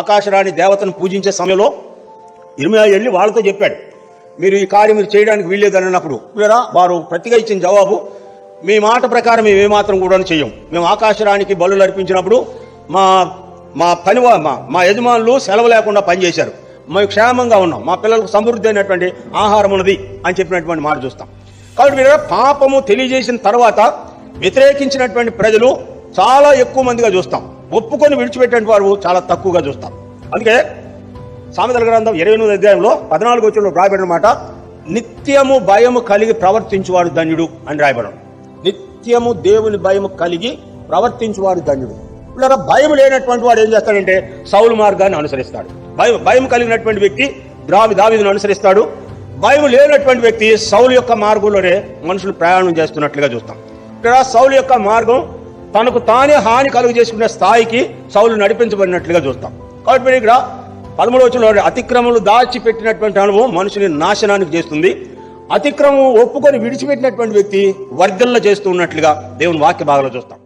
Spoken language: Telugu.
ఆకాశరాణి దేవతను పూజించే సమయంలో ఇర్మియా వెళ్ళి వాళ్ళతో చెప్పాడు, మీరు ఈ కార్యం మీరు చేయడానికి వీల్లేదని అన్నప్పుడు వారు ప్రతిగా ఇచ్చిన జవాబు, మీ మాట ప్రకారం మేము ఏమాత్రం కూడా చెయ్యం. మేము ఆకాశరానికి బలులు అర్పించినప్పుడు మా యజమానులు సెలవు లేకుండా పనిచేశారు, మేము క్షేమంగా ఉన్నాం, మా పిల్లలకు సమృద్ధి అయినటువంటి ఆహారం ఉన్నది అని చెప్పినటువంటి మాట చూస్తాం. కాబట్టి మీరు పాపము తెలియజేసిన తర్వాత వ్యతిరేకించినటువంటి ప్రజలు చాలా ఎక్కువ మందిగా చూస్తాం, ఒప్పుకొని విడిచిపెట్టిన వారు చాలా తక్కువగా చూస్తాం. అందుకే సామెతల గ్రంథం 28వ అధ్యాయంలో 14వ వచనంలో రాయబడిన మాట, నిత్యము భయము కలిగి ప్రవర్తించువాడు ధన్యుడు అని రాయబడం. నిత్యము దేవుని భయము కలిగి ప్రవర్తించువాడు ధన్యుడు. ఇలా భయం లేనటువంటి వాడు ఏం చేస్తాడంటే సౌలు మార్గాన్ని అనుసరిస్తాడు. భయం కలిగినటువంటి వ్యక్తి దావీదును అనుసరిస్తాడు. భయం లేనటువంటి వ్యక్తి సౌలు యొక్క మార్గంలోనే మనుషులు ప్రయాణం చేస్తున్నట్లుగా చూస్తాం. ఇక్కడ సౌలు యొక్క మార్గం తనకు తానే హాని కలుగు చేసుకునే స్థాయికి సౌలు నడిపించబడినట్లుగా చూస్తాం. కాబట్టి ఇక్కడ 13వ వచనంలో అతిక్రమలు దాచిపెట్టినటువంటి అనుభవం మనుషుని నాశనానికి చేస్తుంది. అతిక్రమం ఒప్పుకొని విడిచిపెట్టినటువంటి వ్యక్తి వర్ధల్ల చేస్తూ ఉన్నట్లుగా దేవుని వాక్య భాగంలో చూస్తాం.